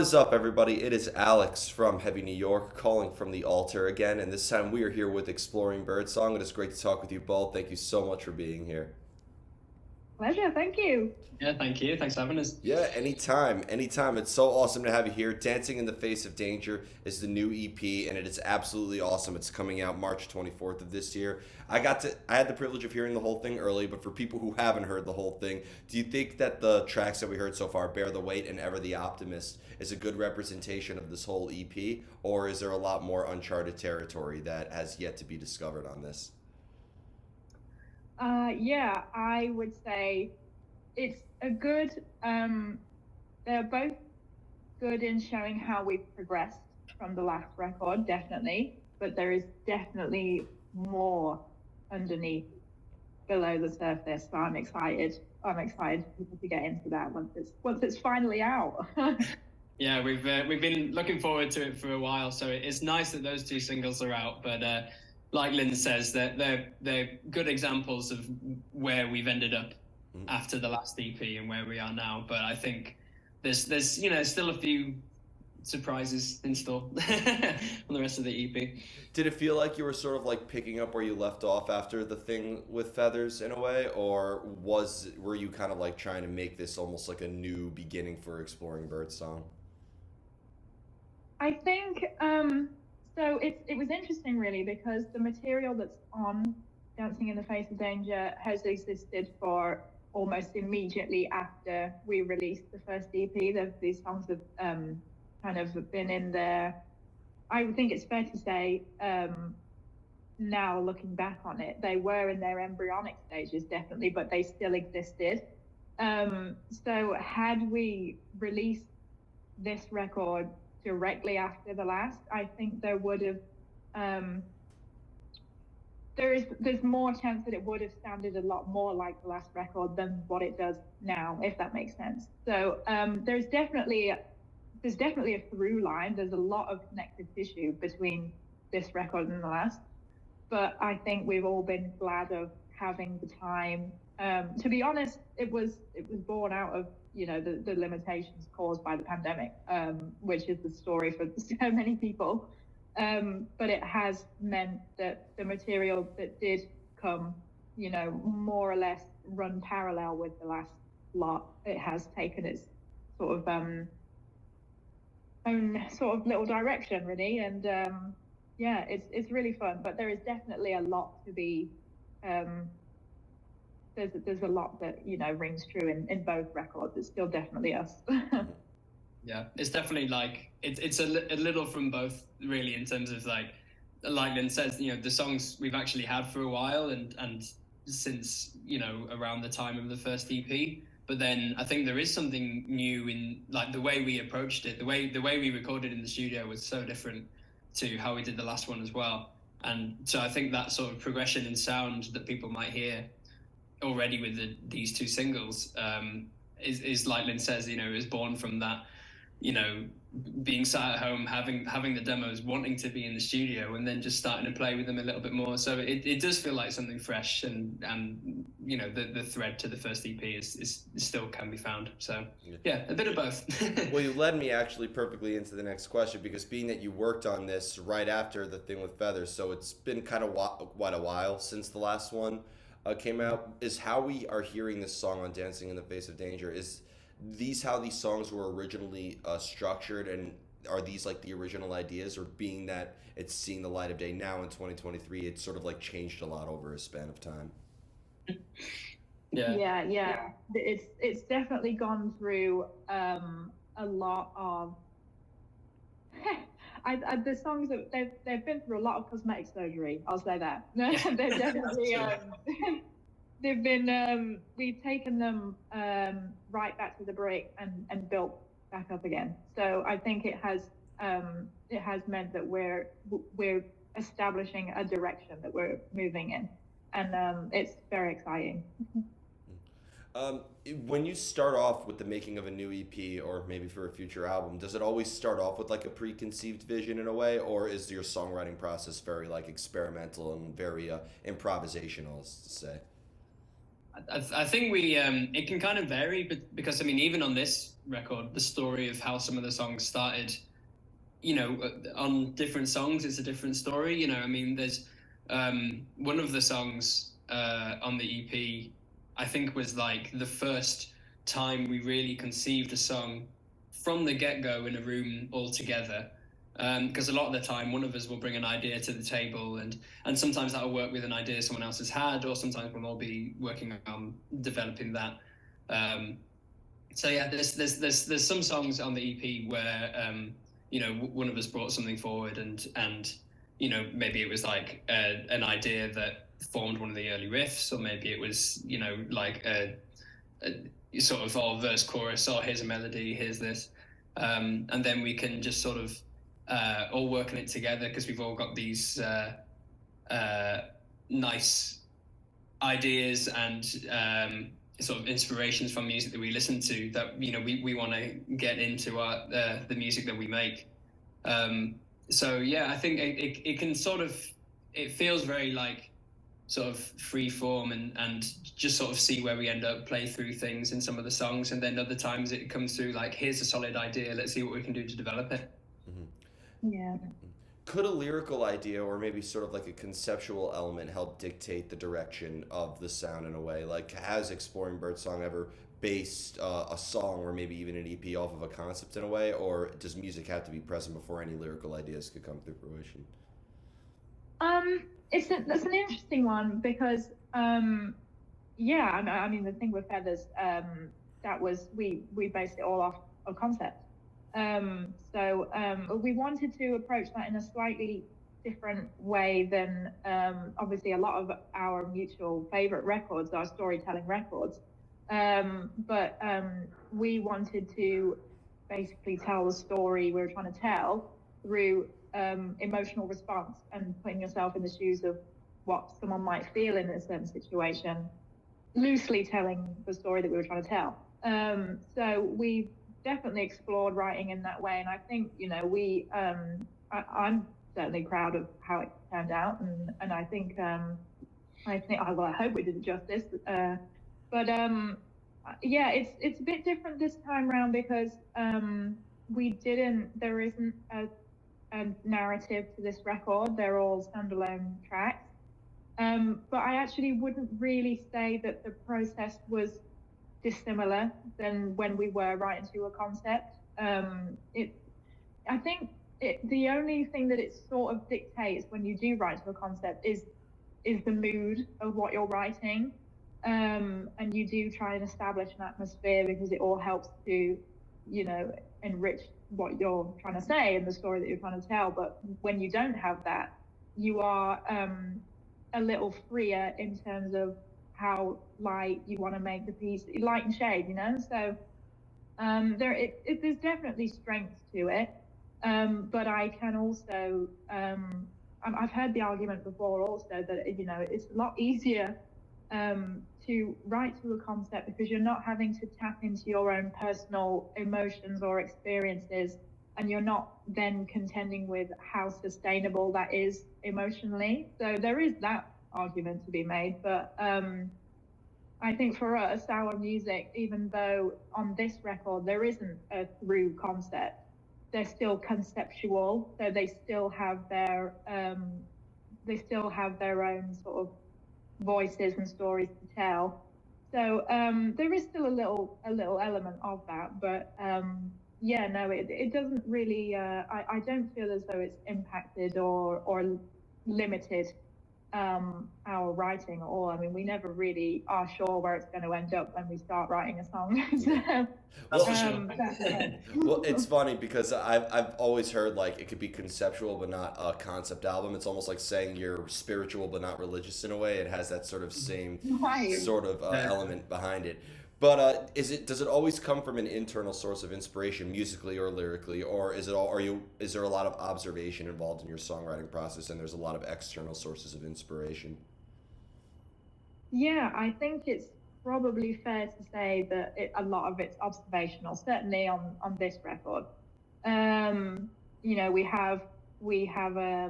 is up, everybody? It is Alex from Heavy New York calling from the altar again, and this time we are here with Exploring Birdsong. It is great to talk with you both. Thank you so much for being here. Pleasure, thank you. Yeah, thank you. Thanks for having us. Yeah, anytime, anytime. It's so awesome to have you here. Dancing in the Face of Danger is the new EP, and it is absolutely awesome. It's coming out March 24th of this year. I had the privilege of hearing the whole thing early, but for people who haven't heard the whole thing, do you think that the tracks that we heard so far, Bear the Weight and Ever the Optimist, is a good representation of this whole EP, or is there a lot more uncharted territory that has yet to be discovered on this? Yeah, I would say it's a good, they're both good in showing how we've progressed from the last record, definitely, but there is definitely more underneath below the surface. So I'm excited. I'm excited for people to get into that once it's finally out. Yeah, we've been looking forward to it for a while, so it's nice that those two singles are out. But like Lynn says, they're good examples of where we've ended up after the last EP and where we are now. But I think there's still a few surprises in store on the rest of the EP. Did it feel like you were sort of like picking up where you left off after the thing with Feathers in a way, or were you kind of like trying to make this almost like a new beginning for Exploring Birdsong? I think so. It was interesting, really, because the material that's on Dancing in the Face of Danger has existed for almost immediately after we released the first EP. These songs have kind of been in there. I would think it's fair to say, now looking back on it, they were in their embryonic stages, definitely, but they still existed. So had we released this record directly after the last, I think there would have there's more chance that it would have sounded a lot more like the last record than what it does now, if that makes sense. So there's definitely a through line. There's a lot of connective tissue between this record and the last, but I think we've all been glad of having the time. To be honest, it was born out of the limitations caused by the pandemic, which is the story for so many people. But it has meant that the material that did come, more or less run parallel with the last lot. It has taken its sort of own sort of little direction, really, and yeah, it's really fun. But there is definitely a lot to be. There's a lot that rings true in both records. It's still definitely us. Yeah, it's definitely like it's a little from both, really, in terms of like Lynn says, the songs we've actually had for a while and since around the time of the first EP. But then I think there is something new in like the way we approached it, the way we recorded in the studio was so different to how we did the last one as well. And so I think that sort of progression in sound that people might hear already with these two singles is like Lynn says, is born from that, being sat at home, having the demos, wanting to be in the studio, and then just starting to play with them a little bit more. So it does feel like something fresh, and the thread to the first EP is still can be found. So yeah, a bit of both. Well, you led me actually perfectly into the next question, because being that you worked on this right after the thing with Feathers, so it's been kind of quite a while since the last one came out. Is how we are hearing this song on Dancing in the Face of Danger, is these how these songs were originally structured, and are these like the original ideas, or being that it's seeing the light of day now in 2023, it's sort of like changed a lot over a span of time? Yeah. It's definitely gone through a lot of the songs that they've been through a lot of cosmetic surgery. I'll say that. They've definitely they've been we've taken them right back to the break and built back up again. So I think it has meant that we're establishing a direction that we're moving in, and it's very exciting. When you start off with the making of a new EP, or maybe for a future album, does it always start off with like a preconceived vision in a way, or is your songwriting process very like experimental and very improvisational, as to say? I think we it can kind of vary, but because I mean, even on this record, the story of how some of the songs started, on different songs, it's a different story. I mean, there's one of the songs on the EP, I think was like the first time we really conceived a song from the get-go in a room all together. Because a lot of the time, one of us will bring an idea to the table, and sometimes that'll work with an idea someone else has had, or sometimes we'll all be working on developing that. So yeah, there's some songs on the EP where one of us brought something forward, and maybe it was like an idea that formed one of the early riffs, or maybe it was like a sort of all verse chorus, or here's a melody, here's this, and then we can just sort of all work on it together because we've all got these nice ideas and sort of inspirations from music that we listen to that we want to get into our the music that we make. So yeah, I think it can sort of, it feels very like sort of free form and just sort of see where we end up, play through things in some of the songs, and then other times it comes through like, here's a solid idea, let's see what we can do to develop it. Yeah. Could a lyrical idea or maybe sort of like a conceptual element help dictate the direction of the sound in a way? Like, has Exploring Birdsong ever based a song or maybe even an EP off of a concept in a way, or does music have to be present before any lyrical ideas could come through fruition? That's an interesting one because yeah, I mean the thing with Feathers, that was we based it all off a concept. So we wanted to approach that in a slightly different way than obviously a lot of our mutual favorite records are storytelling records. But we wanted to basically tell the story we were trying to tell through emotional response and putting yourself in the shoes of what someone might feel in a certain situation, loosely telling the story that we were trying to tell. So we definitely explored writing in that way, and I think I'm certainly proud of how it turned out, and I hope we did it justice. But yeah, it's a bit different this time around because there isn't a narrative to this record. They're all standalone tracks. But I actually wouldn't really say that the process was dissimilar than when we were writing to a concept. I think the only thing that it sort of dictates when you do write to a concept is the mood of what you're writing, and you do try and establish an atmosphere because it all helps to, enrich what you're trying to say and the story that you're trying to tell. But when you don't have that, you are a little freer in terms of how light you want to make the piece, light and shade, So there's definitely strength to it, but I can also I've heard the argument before also that it's a lot easier to write to a concept because you're not having to tap into your own personal emotions or experiences, and you're not then contending with how sustainable that is emotionally. So there is that argument to be made, but I think for us, our music, even though on this record there isn't a through concept, they're still conceptual. So they still have their own sort of voices and stories to tell. So there is still a little element of that, but yeah, no, it doesn't really. I don't feel as though it's impacted or limited our writing at all. I mean, we never really are sure where it's going to end up when we start writing a song. So, Well, well, it's funny because I've always heard like it could be conceptual but not a concept album. It's almost like saying you're spiritual but not religious in a way. It has that sort of same right. sort of element behind it. But does it always come from an internal source of inspiration, musically or lyrically, or is there a lot of observation involved in your songwriting process, and there's a lot of external sources of inspiration? Yeah, I think it's probably fair to say that a lot of it's observational. Certainly on this record, we have a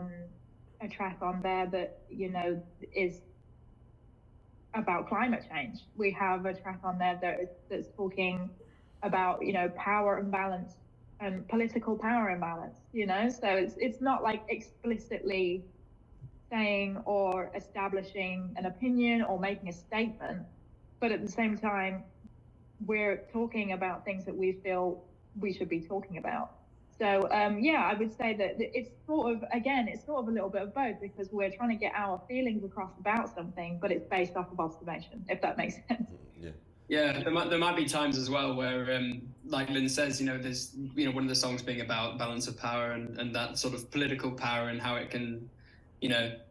track on there that is about climate change. We have a track on there that's talking about, power imbalance and political power imbalance, so it's not like explicitly saying or establishing an opinion or making a statement, but at the same time we're talking about things that we feel we should be talking about. So yeah, I would say that it's sort of a little bit of both, because we're trying to get our feelings across about something, but it's based off of observation, if that makes sense. Yeah. Yeah, there might be times as well where, like Lynn says, there's, one of the songs being about balance of power and that sort of political power and how it can,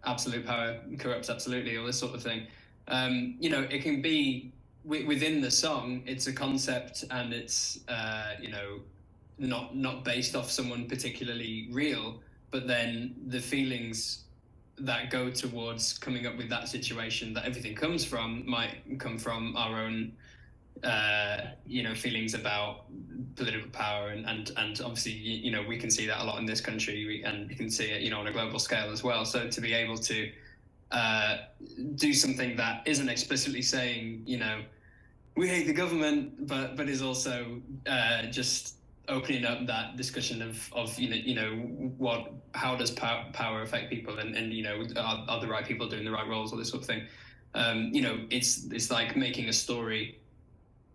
absolute power corrupts absolutely, or this sort of thing. It can be within the song, it's a concept and it's, not based off someone particularly real, but then the feelings that go towards coming up with that situation that everything comes from might come from our own feelings about political power and obviously we can see that a lot in this country, and you can see it on a global scale as well. So to be able to do something that isn't explicitly saying we hate the government, but is also just opening up that discussion of how does power affect people, and are the right people doing the right roles, or this sort of thing. It's like making a story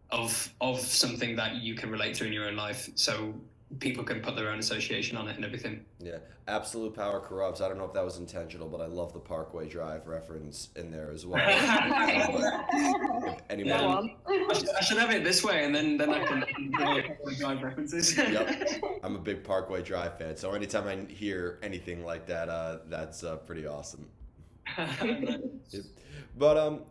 of something that you can relate to in your own life, so people can put their own association on it and everything. Yeah, absolute power corrupts. I don't know if that was intentional, but I love the Parkway Drive reference in there as well. If anyone, I should have it this way, and then I can drive references. Yep, I'm a big Parkway Drive fan, so anytime I hear anything like that, that's pretty awesome. Yep. But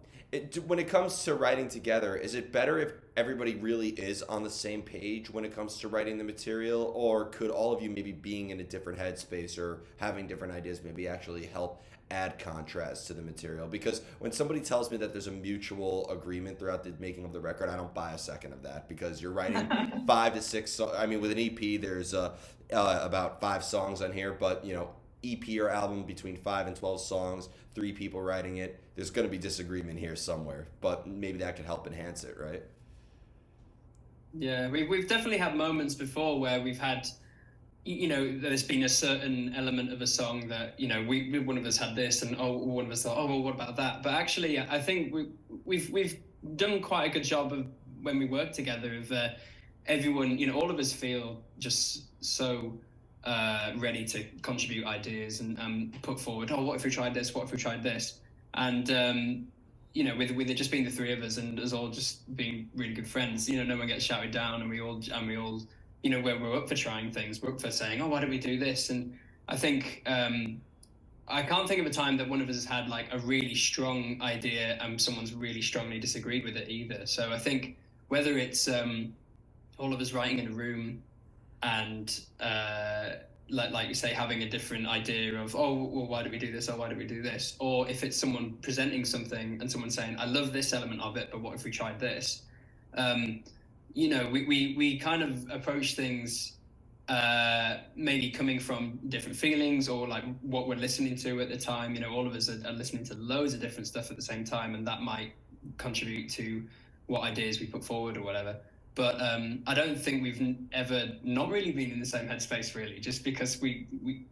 when it comes to writing together, is it better if everybody really is on the same page when it comes to writing the material, or could all of you maybe being in a different headspace or having different ideas maybe actually help add contrast to the material? Because when somebody tells me that there's a mutual agreement throughout the making of the record, I don't buy a second of that, because you're writing 5 to 6 I mean, with an EP there's about 5 songs on here, but EP or album between 5 and 12 songs, 3 people writing it, there's going to be disagreement here somewhere, but maybe that could help enhance it, right? Yeah, we've definitely had moments before where we've had, there's been a certain element of a song that, we one of us had this, and one of us thought, oh, well, what about that? But actually, I think we've done quite a good job of, when we work together, of everyone, all of us feel just so ready to contribute ideas and put forward, oh, what if we tried this? What if we tried this? And with it just being the 3 of us and us all just being really good friends, no one gets shouted down, and we all, where we're up for trying things, we're up for saying, oh, why don't we do this? And I think I can't think of a time that one of us has had like a really strong idea and someone's really strongly disagreed with it either. So I think whether it's all of us writing in a room and like you say, having a different idea of, oh, well, why do we do this, or why do we do this? Or if it's someone presenting something and someone saying, I love this element of it, but what if we tried this? We kind of approach things maybe coming from different feelings, or like what we're listening to at the time. All of us are listening to loads of different stuff at the same time, and that might contribute to what ideas we put forward or whatever. But I don't think we've ever not really been in the same headspace, really, just because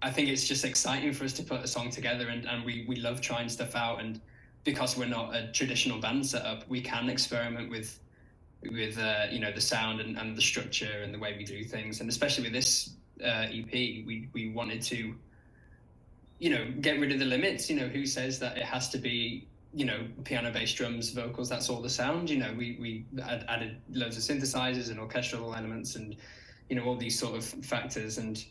I think it's just exciting for us to put a song together, and we love trying stuff out. And because we're not a traditional band setup, we can experiment with the sound and the structure and the way we do things. And especially with this EP, we wanted to, get rid of the limits. Who says that it has to be, piano, bass, drums, vocals, that's all the sound. We added loads of synthesizers and orchestral elements and, all these sort of factors. And,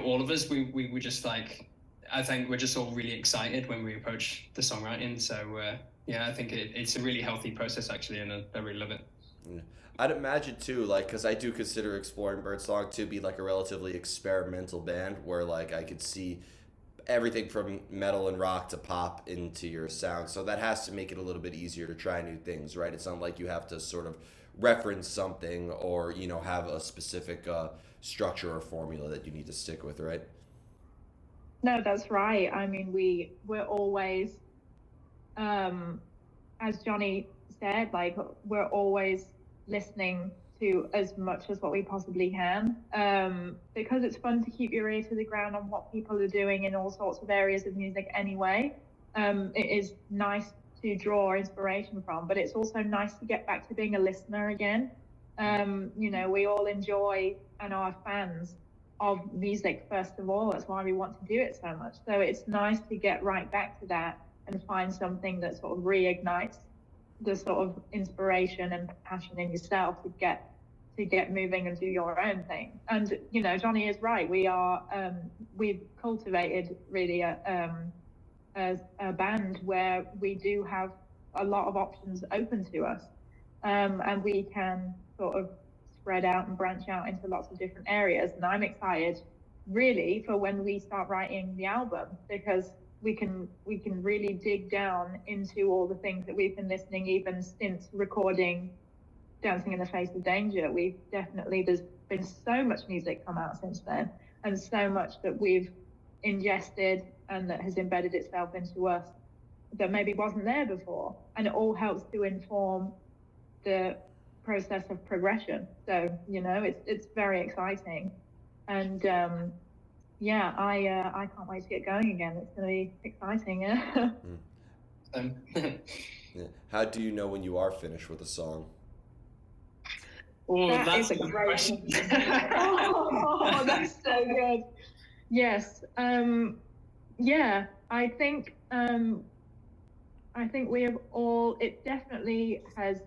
all of us, we were just like, I think we're just all really excited when we approach the songwriting. So, I think it's a really healthy process, actually, and I really love it. Yeah. I'd imagine too, like, because I do consider Exploring Birdsong to be like a relatively experimental band, where like I could see everything from metal and rock to pop into your sound. So that has to make it a little bit easier to try new things, right? It's not like you have to sort of reference something or, have a specific structure or formula that you need to stick with, right? No, that's right. I mean, we're always as Johnny said, like we're always listening to as much as what we possibly can, because it's fun to keep your ear to the ground on what people are doing in all sorts of areas of music anyway. It is nice to draw inspiration from, but it's also nice to get back to being a listener again. We all enjoy and are fans of music first of all. That's why we want to do it so much. So it's nice to get right back to that and find something that sort of reignites the sort of inspiration and passion in yourself to get moving and do your own thing. And Johnny is right. We've cultivated really a band where we do have a lot of options open to us, and we can sort of spread out and branch out into lots of different areas. And I'm excited really for when we start writing the album, because we can really dig down into all the things that we've been listening even since recording Dancing in the Face of Danger. There's been so much music come out since then, and so much that we've ingested and that has embedded itself into us that maybe wasn't there before, and it all helps to inform the process of progression. So it's very exciting, and I can't wait to get going again. It's going to be exciting. Yeah. How do you know when you are finished with a song? Oh, that's a great question. Oh, that's so good. Yes. I think we have all. It definitely has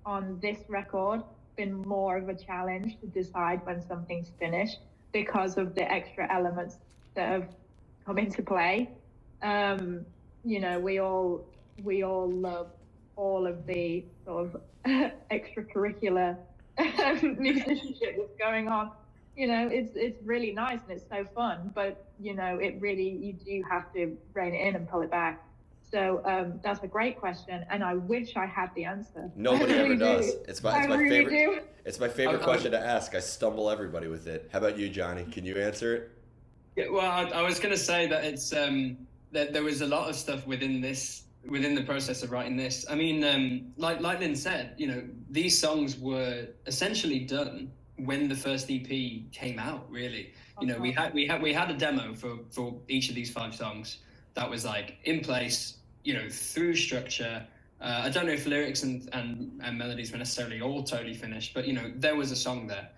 on this record been more of a challenge to decide when something's finished, because of the extra elements that have come into play. We all love all of the sort of extracurricular musicianship that's going on. It's really nice and it's so fun, but it really, you do have to rein it in and pull it back. So that's a great question, and I wish I had the answer. Nobody ever does. It's my favorite. Do. It's my favorite question to ask. I stumble everybody with it. How about you, Johnny? Can you answer it? Yeah, well, I was going to say that it's that there was a lot of stuff within the process of writing this. I mean, like Lynn said, these songs were essentially done when the first EP came out. Really, we had a demo for each of these 5 songs that was like in place, through structure. I don't know if lyrics and melodies were necessarily all totally finished, but there was a song there.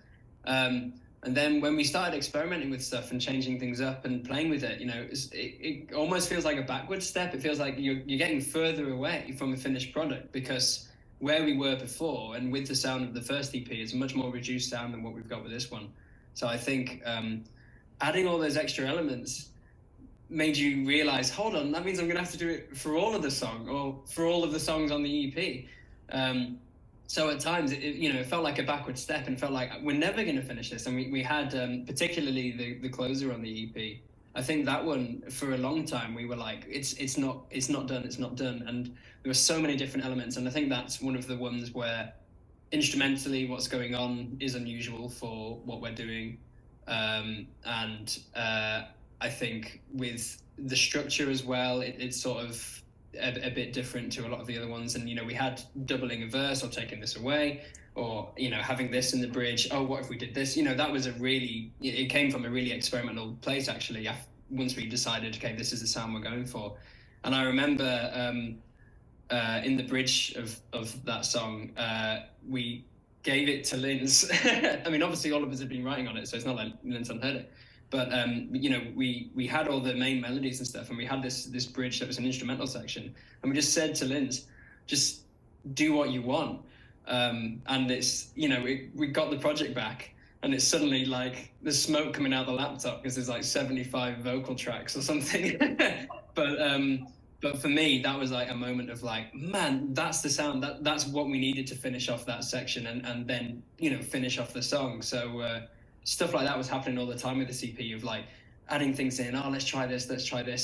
And then when we started experimenting with stuff and changing things up and playing with it, it almost feels like a backward step. It feels like you're getting further away from a finished product, because where we were before and with the sound of the first EP is a much more reduced sound than what we've got with this one. So I think adding all those extra elements made you realize, hold on, that means I'm going to have to do it for all of the song, or for all of the songs on the EP. So at times, it felt like a backward step, and felt like we're never going to finish this. And we had, particularly the closer on the EP. I think that one, for a long time, we were like, it's not done. And there were so many different elements. And I think that's one of the ones where instrumentally what's going on is unusual for what we're doing. I think with the structure as well, it's sort of a bit different to a lot of the other ones. And, we had doubling a verse or taking this away, or, having this in the bridge. Oh, what if we did this? That was it came from a really experimental place, actually, once we decided, okay, this is the sound we're going for. And I remember in the bridge of that song, we gave it to Lynn's. I mean, obviously all of us have been writing on it, so it's not like Lynn's unheard it. But, we had all the main melodies and stuff, and we had this bridge that was an instrumental section. And we just said to Lynn's, just do what you want. And it's, we got the project back, and it's suddenly like there's smoke coming out the laptop because there's like 75 vocal tracks or something. But for me, that was like a moment of like, man, that's the sound, that's what we needed to finish off that section and then, finish off the song. So, stuff like that was happening all the time with the CP, of like adding things in. Oh, let's try this,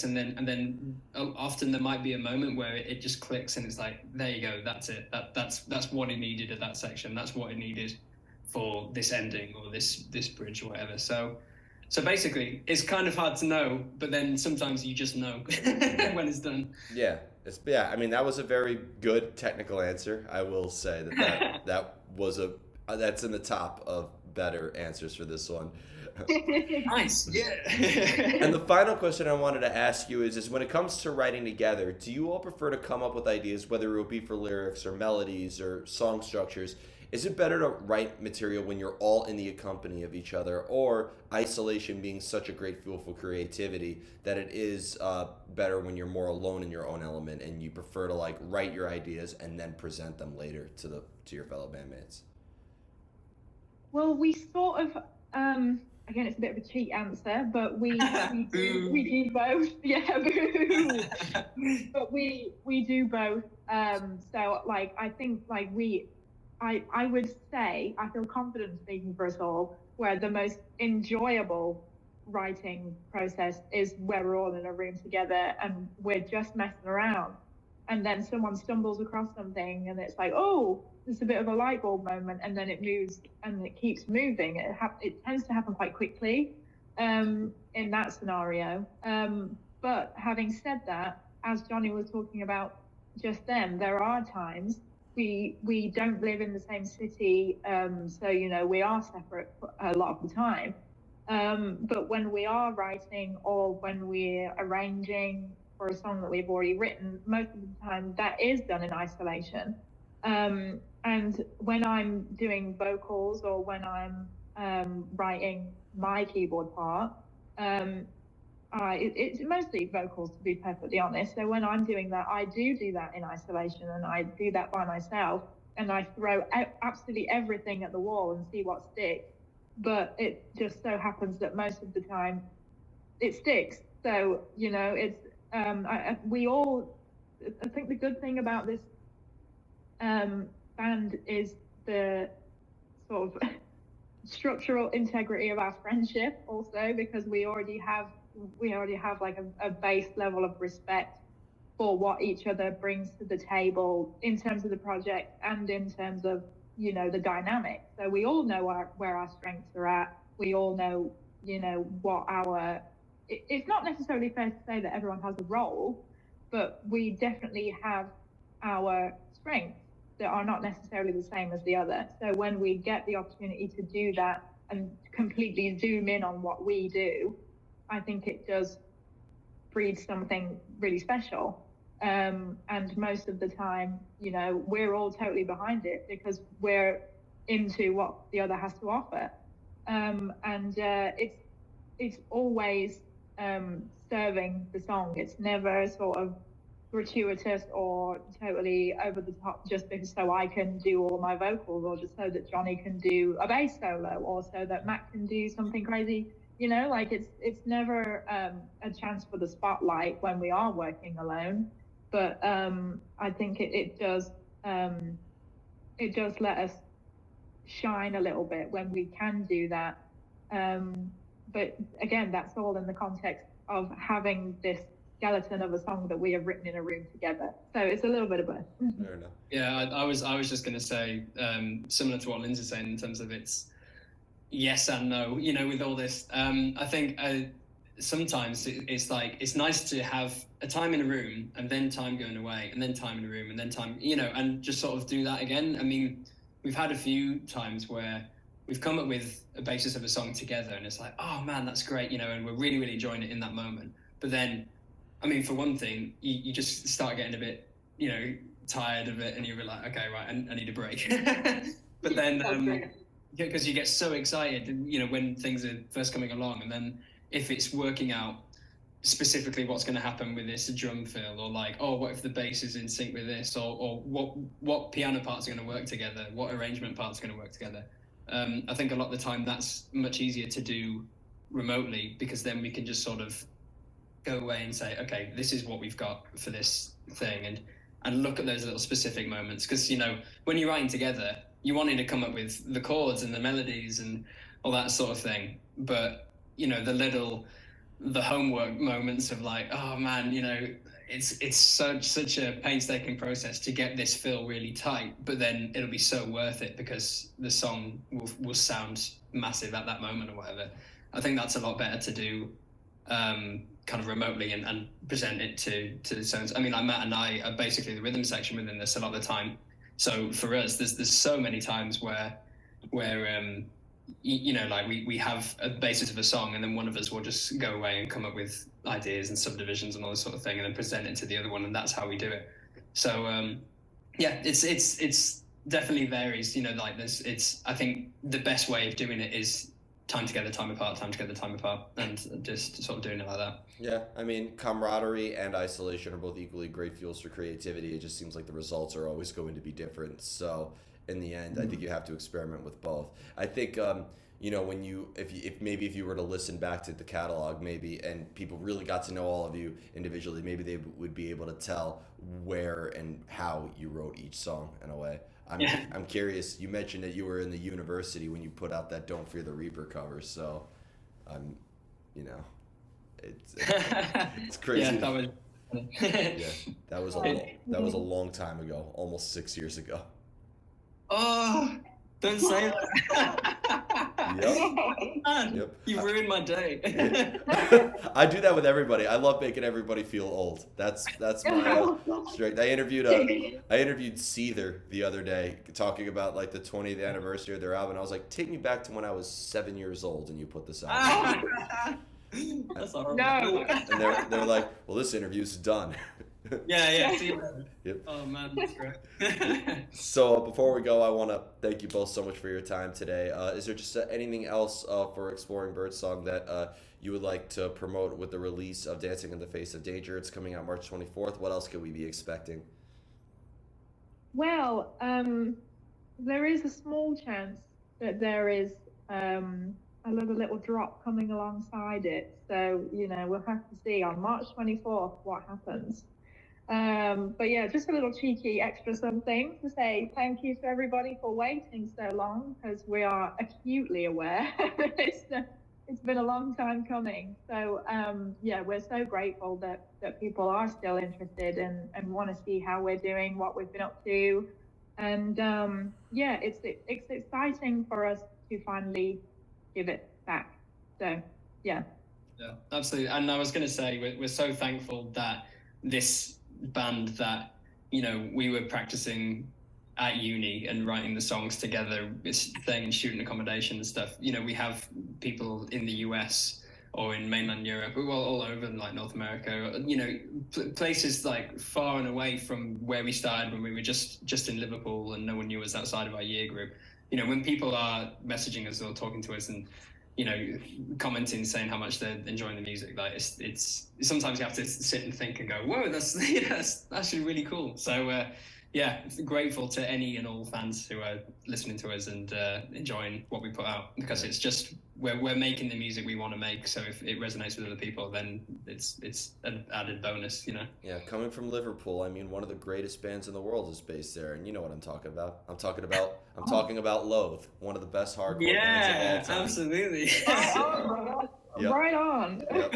and then often there might be a moment where it just clicks, and it's like, there you go, that's it. That's what it needed at that section. That's what it needed for this ending or this bridge or whatever. So basically, it's kind of hard to know, but then sometimes you just know when it's done. Yeah, Yeah, I mean that was a very good technical answer. I will say that was a that's in the top of better answers for this one. Nice. Yeah. And the final question I wanted to ask you is when it comes to writing together, do you all prefer to come up with ideas, whether it would be for lyrics or melodies or song structures? Is it better to write material when you're all in the company of each other, or isolation being such a great fuel for creativity that it is better when you're more alone in your own element and you prefer to like write your ideas and then present them later to your fellow bandmates? Well, we sort of again, it's a bit of a cheat answer, but we do both. Yeah, boo. But we do both. So like I think like I would say I feel confident speaking for us all, where the most enjoyable writing process is where we're all in a room together and we're just messing around, and then someone stumbles across something and it's like, oh, it's a bit of a light bulb moment, and then it moves and it keeps moving. It tends to happen quite quickly in that scenario. But having said that, as Johnny was talking about just then, there are times we don't live in the same city, so we are separate a lot of the time. But when we are writing or when we're arranging for a song that we've already written, most of the time that is done in isolation. And when I'm doing vocals or when I'm writing my keyboard part, it's mostly vocals, to be perfectly honest. So when I'm doing that, I do that in isolation, and I do that by myself, and I throw absolutely everything at the wall and see what sticks. But it just so happens that most of the time it sticks. So it's we all. I think the good thing about this band is the sort of structural integrity of our friendship also, because we already have like a base level of respect for what each other brings to the table in terms of the project and in terms of the dynamic. So we all know where our strengths are at. We all know what our it's not necessarily fair to say that everyone has a role, but we definitely have our strengths that are not necessarily the same as the other. So when we get the opportunity to do that and completely zoom in on what we do, I think it does breed something really special. And most of the time, we're all totally behind it because we're into what the other has to offer. And it's always serving the song. It's never sort of gratuitous or totally over the top just because so I can do all my vocals, or just so that Johnny can do a bass solo, or so that Matt can do something crazy. Like it's never a chance for the spotlight when we are working alone. But I think it does let us shine a little bit when we can do that. But again, that's all in the context of having this skeleton of a song that we have written in a room together. So it's a little bit of both. Fair enough. Yeah, I was just going to say similar to what Lindsay's saying in terms of it's yes and no. With all this, I think sometimes it's like it's nice to have a time in a room and then time going away and then time in a room and then time, and just sort of do that again. I mean, we've had a few times where we've come up with a basis of a song together and it's like, oh man, that's great, and we're really, really enjoying it in that moment. But then, I mean, for one thing, you just start getting a bit, tired of it, and you're like, okay, right, I need a break. But then, because you get so excited, when things are first coming along, and then if it's working out specifically what's going to happen with this drum fill, or like, oh, what if the bass is in sync with this, or what piano parts are going to work together, what arrangement parts are going to work together. I think a lot of the time that's much easier to do remotely, because then we can just sort of go away and say, okay, this is what we've got for this thing, and look at those little specific moments. Because when you're writing together, you wanting to come up with the chords and the melodies and all that sort of thing, but the homework moments of like, oh man, it's such a painstaking process to get this fill really tight, but then it'll be so worth it because the song will sound massive at that moment or whatever. I think that's a lot better to do kind of remotely and present it to the sounds. I mean, like Matt and I are basically the rhythm section within this a lot of the time. So for us, there's so many times where like we have a basis of a song, and then one of us will just go away and come up with ideas and subdivisions and all this sort of thing, and then present it to the other one, and that's how we do it. So yeah, it's definitely varies. Like I think the best way of doing it is time together, time apart, time together, time apart, and just sort of doing it like that. Yeah, I mean, camaraderie and isolation are both equally great fuels for creativity. It just seems like the results are always going to be different. So, in the end, I think you have to experiment with both. I think, when if you were to listen back to the catalog, maybe, and people really got to know all of you individually, maybe they would be able to tell where and how you wrote each song in a way. I'm curious. You mentioned that you were in the university when you put out that "Don't Fear the Reaper" cover, so I'm, it's crazy. Yeah, that was. Yeah, that was a long time ago, almost 6 years ago. Oh, don't say that. Yep. Man, Yep. you ruined my day. I do that with everybody. I love making everybody feel old. That's my strength. I interviewed Seether the other day, talking about like the 20th anniversary of their album. I was like, take me back to when I was 7 years old, and you put this out. That's horrible. No. And they're like, well, this interview's done. Yeah. See, Yep. oh man, that's great. So before we go, I want to thank you both so much for your time today. Is there just anything else for Exploring Birdsong that you would like to promote with the release of Dancing in the Face of Danger? It's coming out March 24th. What else could we be expecting? Well, there is a small chance that there is a little drop coming alongside it. So, we'll have to see on March 24th what happens. But yeah, just a little cheeky extra something to say thank you to everybody for waiting so long, because we are acutely aware it's been a long time coming. So yeah, we're so grateful that people are still interested and want to see how we're doing, what we've been up to. And yeah, it's exciting for us to finally give it back. So yeah. Yeah, absolutely. And I was going to say, we're so thankful that this band that we were practicing at uni and writing the songs together, staying in student accommodation and stuff. We have people in the US or in mainland Europe, well, all over like North America, places like far and away from where we started when we were just in Liverpool and no one knew us outside of our year group. When people are messaging us or talking to us and commenting, saying how much they're enjoying the music, like it's sometimes you have to sit and think and go, whoa, that's actually really cool. So yeah, grateful to any and all fans who are listening to us and enjoying what we put out, because it's just we're making the music we want to make. So if it resonates with other people, then it's an added bonus, Yeah, coming from Liverpool, I mean, one of the greatest bands in the world is based there, and you know what I'm talking about. I'm talking about Loathe, one of the best hardcore bands of all time. Absolutely. Yep. Right on. Yep.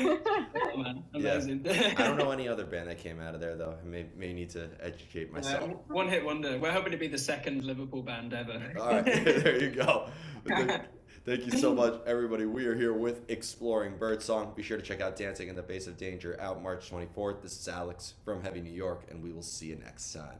Oh, man. Amazing. Yeah. I don't know any other band that came out of there, though. I may need to educate myself. One hit wonder. We're hoping to be the second Liverpool band ever. All right, there you go. Thank you so much, everybody. We are here with Exploring Birdsong. Be sure to check out Dancing in the Face of Danger, out March 24th. This is Alex from Heavy New York, and we will see you next time.